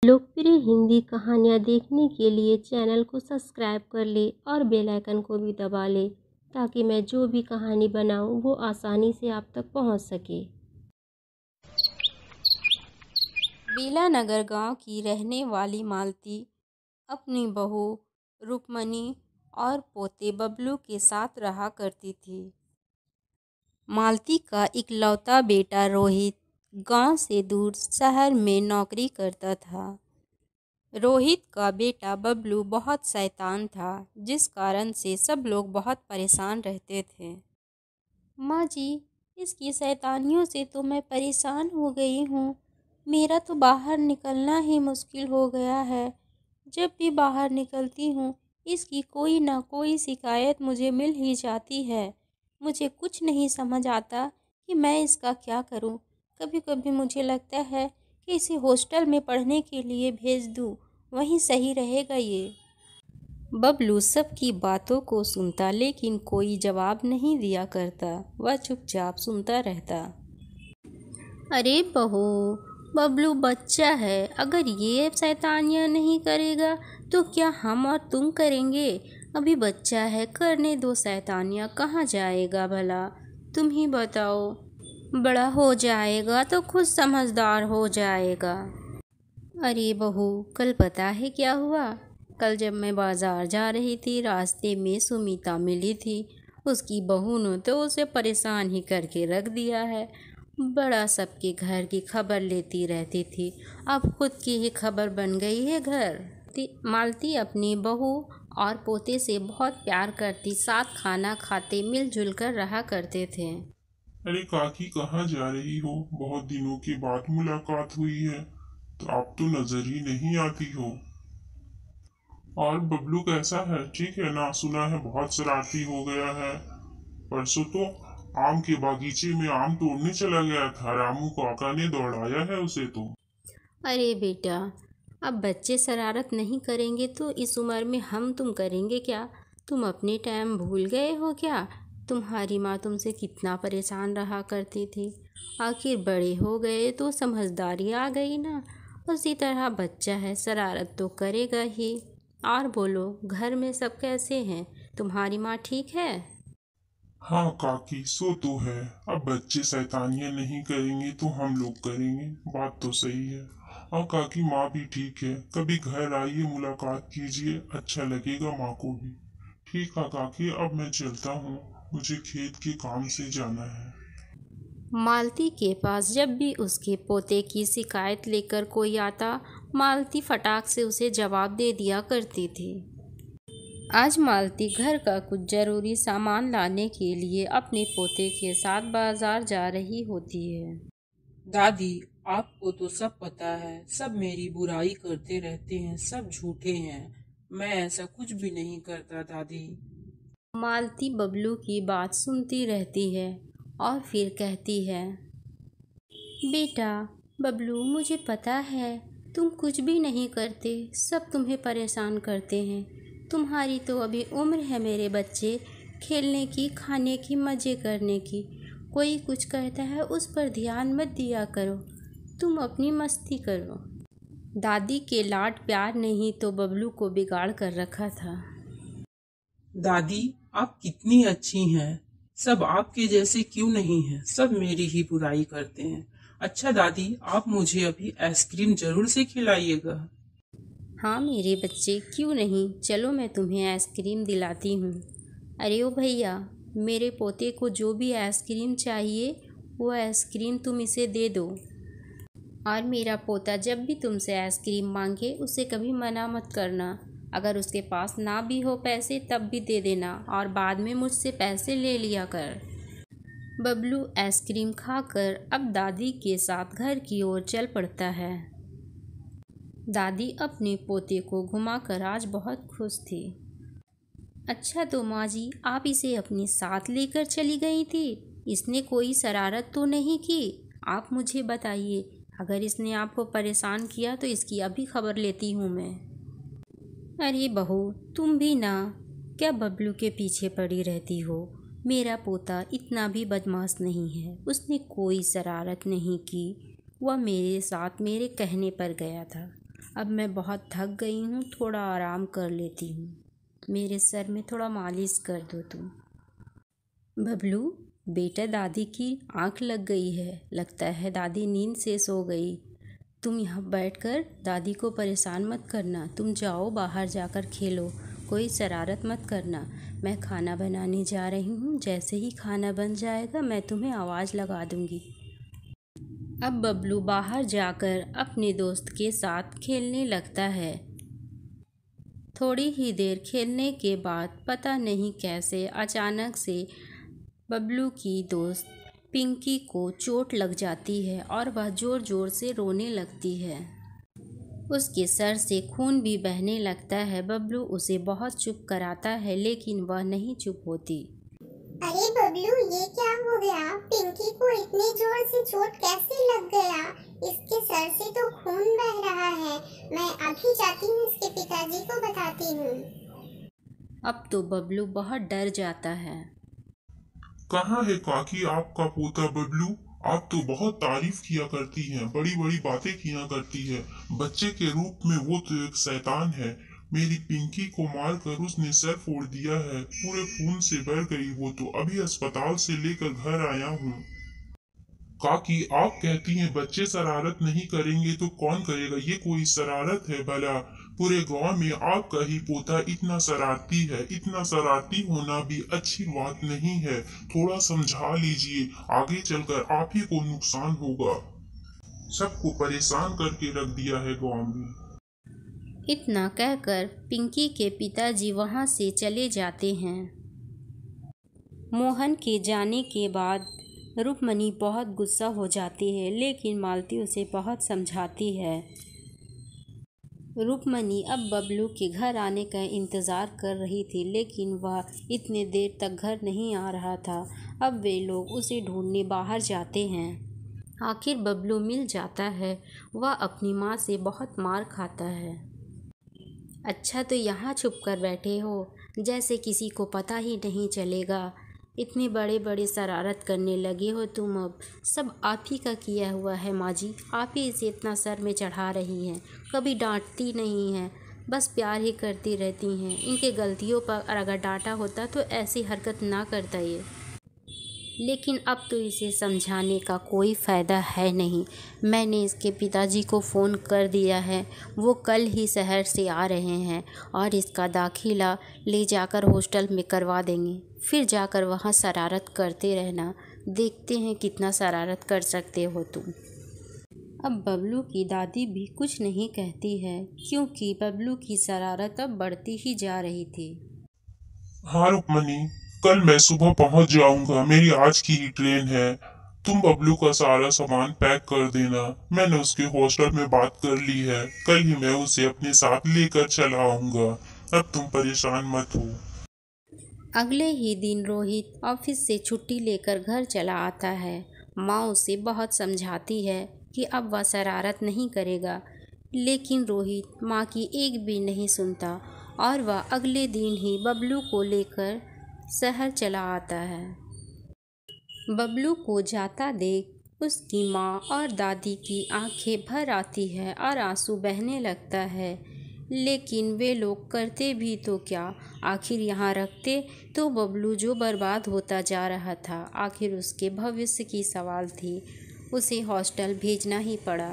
लोकप्रिय हिंदी कहानियाँ देखने के लिए चैनल को सब्सक्राइब कर ले और बेल आइकन को भी दबा ले ताकि मैं जो भी कहानी बनाऊँ वो आसानी से आप तक पहुँच सके। बेलानगर गांव की रहने वाली मालती अपनी बहू रुक्मणी और पोते बबलू के साथ रहा करती थी। मालती का इकलौता बेटा रोहित गांव से दूर शहर में नौकरी करता था। रोहित का बेटा बबलू बहुत शैतान था, जिस कारण से सब लोग बहुत परेशान रहते थे। माँ जी, इसकी शैतानियों से तो मैं परेशान हो गई हूँ। मेरा तो बाहर निकलना ही मुश्किल हो गया है। जब भी बाहर निकलती हूँ, इसकी कोई ना कोई शिकायत मुझे मिल ही जाती है। मुझे कुछ नहीं समझ आता कि मैं इसका क्या करूँ। कभी कभी मुझे लगता है कि इसे हॉस्टल में पढ़ने के लिए भेज दूँ, वहीं सही रहेगा ये। बबलू सबकी बातों को सुनता लेकिन कोई जवाब नहीं दिया करता। वह चुपचाप सुनता रहता। अरे बहू, बबलू बच्चा है, अगर ये शैतानियाँ नहीं करेगा तो क्या हम और तुम करेंगे? अभी बच्चा है, करने दो शैतानियाँ, कहाँ जाएगा भला? तुम ही बताओ। बड़ा हो जाएगा तो खुद समझदार हो जाएगा। अरे बहू, कल पता है क्या हुआ? कल जब मैं बाजार जा रही थी, रास्ते में सुमिता मिली थी। उसकी बहू ने तो उसे परेशान ही करके रख दिया है। बड़ा सबके घर की खबर लेती रहती थी, अब खुद की ही खबर बन गई है घर। मालती अपनी बहू और पोते से बहुत प्यार करती, साथ खाना खाते मिलजुल कर रहा करते थे। अरे काकी, कहाँ जा रही हो? बहुत दिनों के बाद मुलाकात हुई है, तो आप तो नजर ही नहीं आती हो। और बबलू कैसा है? ठीक है ना? सुना है बहुत शरारती हो गया है। परसों तो आम के बागीचे में आम तोड़ने चला गया था, रामू काका ने दौड़ाया है उसे तो। अरे बेटा, अब बच्चे शरारत नहीं करेंगे तो इस उम्र में हम तुम करेंगे क्या? तुम अपने टाइम भूल गए हो क्या? तुम्हारी माँ तुमसे कितना परेशान रहा करती थी। आखिर बड़े हो गए तो समझदारी आ गई ना। उसी तरह बच्चा है, शरारत तो करेगा ही। और बोलो, घर में सब कैसे हैं? तुम्हारी माँ ठीक है? हाँ काकी, सो तो है। अब बच्चे शैतानियां नहीं करेंगे तो हम लोग करेंगे, बात तो सही है। और काकी, माँ भी ठीक है। कभी घर आइए, मुलाकात कीजिए, अच्छा लगेगा माँ को भी। ठीक है काकी, अब मैं चलता हूँ, मुझे खेत के काम से जाना है। मालती के पास जब भी उसके पोते की शिकायत लेकर कोई आता, मालती फटाक से उसे जवाब दे दिया करती थी। आज मालती घर का कुछ जरूरी सामान लाने के लिए अपने पोते के साथ बाजार जा रही होती है। दादी, आपको तो सब पता है, सब मेरी बुराई करते रहते हैं, सब झूठे हैं। मैं ऐसा कुछ भी नहीं करता दादी। मालती बबलू की बात सुनती रहती है और फिर कहती है, बेटा बबलू, मुझे पता है तुम कुछ भी नहीं करते, सब तुम्हें परेशान करते हैं। तुम्हारी तो अभी उम्र है मेरे बच्चे, खेलने की, खाने की, मज़े करने की। कोई कुछ कहता है उस पर ध्यान मत दिया करो, तुम अपनी मस्ती करो। दादी के लाड प्यार ने ही तो बबलू को बिगाड़ कर रखा था। दादी, आप कितनी अच्छी हैं। सब आपके जैसे क्यों नहीं हैं? सब मेरी ही बुराई करते हैं। अच्छा दादी, आप मुझे अभी आइसक्रीम जरूर से खिलाइएगा। हाँ मेरे बच्चे, क्यों नहीं, चलो मैं तुम्हें आइसक्रीम दिलाती हूँ। अरे ओ भैया, मेरे पोते को जो भी आइसक्रीम चाहिए वो आइसक्रीम तुम इसे दे दो। और मेरा पोता जब भी तुमसे आइसक्रीम मांगे उसे कभी मना मत करना। अगर उसके पास ना भी हो पैसे तब भी दे देना और बाद में मुझसे पैसे ले लिया कर। बबलू आइसक्रीम खाकर अब दादी के साथ घर की ओर चल पड़ता है। दादी अपने पोते को घुमाकर आज बहुत खुश थी। अच्छा तो माँ जी, आप इसे अपने साथ लेकर चली गई थी? इसने कोई शरारत तो नहीं की? आप मुझे बताइए, अगर इसने आपको परेशान किया तो इसकी अभी खबर लेती हूँ मैं। अरे बहू, तुम भी ना, क्या बबलू के पीछे पड़ी रहती हो? मेरा पोता इतना भी बदमाश नहीं है, उसने कोई शरारत नहीं की। वह मेरे साथ मेरे कहने पर गया था। अब मैं बहुत थक गई हूँ, थोड़ा आराम कर लेती हूँ। मेरे सर में थोड़ा मालिश कर दो तुम। बबलू बेटा, दादी की आँख लग गई है, लगता है दादी नींद से सो गई। तुम यहाँ बैठकर दादी को परेशान मत करना, तुम जाओ बाहर जाकर खेलो, कोई शरारत मत करना। मैं खाना बनाने जा रही हूँ, जैसे ही खाना बन जाएगा मैं तुम्हें आवाज़ लगा दूँगी। अब बबलू बाहर जाकर अपने दोस्त के साथ खेलने लगता है। थोड़ी ही देर खेलने के बाद पता नहीं कैसे अचानक से बबलू की दोस्त पिंकी को चोट लग जाती है और वह ज़ोर ज़ोर से रोने लगती है। उसके सर से खून भी बहने लगता है। बबलू उसे बहुत चुप कराता है लेकिन वह नहीं चुप होती। अरे बबलू, ये क्या हो गया? पिंकी को इतनी जोर से चोट कैसे लग गया? इसके सर से तो खून बह रहा है। मैं अभी जाती हूँ, इसके पिताजी को बताती हूँ। अब तो बबलू बहुत डर जाता है। कहाँ है काकी आपका पोता बबलू? आप तो बहुत तारीफ किया करती हैं, बड़ी बड़ी बातें किया करती है। बच्चे के रूप में वो तो एक शैतान है। मेरी पिंकी को मारकर उसने सर फोड़ दिया है, पूरे खून से भर गई वो तो। अभी अस्पताल से लेकर घर आया हूँ। काकी, आप कहती हैं बच्चे शरारत नहीं करेंगे तो कौन करेगा? ये कोई शरारत है भला? पूरे गांव में आपका ही पोता इतना शरारती है। इतना शरारती होना भी अच्छी बात नहीं है। थोड़ा समझा लीजिए, आगे चलकर आप ही को नुकसान होगा। सबको परेशान करके रख दिया है गांव में। इतना कहकर पिंकी के पिताजी वहां से चले जाते हैं। मोहन के जाने के बाद रुक्मणी बहुत गुस्सा हो जाती है, लेकिन मालती उसे बहुत समझाती है। रुक्मणी अब बबलू के घर आने का इंतज़ार कर रही थी, लेकिन वह इतने देर तक घर नहीं आ रहा था। अब वे लोग उसे ढूंढने बाहर जाते हैं। आखिर बबलू मिल जाता है। वह अपनी माँ से बहुत मार खाता है। अच्छा, तो यहाँ छुप कर बैठे हो, जैसे किसी को पता ही नहीं चलेगा। इतने बड़े बड़े शरारत करने लगे हो तुम। अब सब आप ही का किया हुआ है माँ जी। आप ही इसे इतना सर में चढ़ा रही हैं, कभी डांटती नहीं हैं, बस प्यार ही करती रहती हैं। इनके गलतियों पर अगर डांटा होता तो ऐसी हरकत ना करता ये। लेकिन अब तो इसे समझाने का कोई फ़ायदा है नहीं। मैंने इसके पिताजी को फ़ोन कर दिया है, वो कल ही शहर से आ रहे हैं और इसका दाखिला ले जाकर हॉस्टल में करवा देंगे। फिर जाकर वहाँ शरारत करते रहना, देखते हैं कितना शरारत कर सकते हो तुम। अब बबलू की दादी भी कुछ नहीं कहती है, क्योंकि बबलू की शरारत अब बढ़ती ही जा रही थी। हाँ रुक्मणी, कल मैं सुबह पहुंच जाऊंगा, मेरी आज की ही ट्रेन है। तुम बबलू का सारा सामान पैक कर देना। मैंने उसके हॉस्टल में बात कर ली है, कल ही मैं उसे अपने साथ लेकर चला आऊंगा। अब तुम परेशान मत हो। अगले ही दिन रोहित ऑफिस से छुट्टी लेकर घर चला आता है। माँ उसे बहुत समझाती है कि अब वह शरारत नहीं करेगा, लेकिन रोहित माँ की एक भी नहीं सुनता और वह अगले दिन ही बबलू को लेकर शहर चला आता है। बबलू को जाता देख उसकी माँ और दादी की आंखें भर आती है और आंसू बहने लगता है, लेकिन वे लोग करते भी तो क्या? आखिर यहाँ रखते तो बबलू जो बर्बाद होता जा रहा था। आखिर उसके भविष्य की सवाल थी, उसे हॉस्टल भेजना ही पड़ा।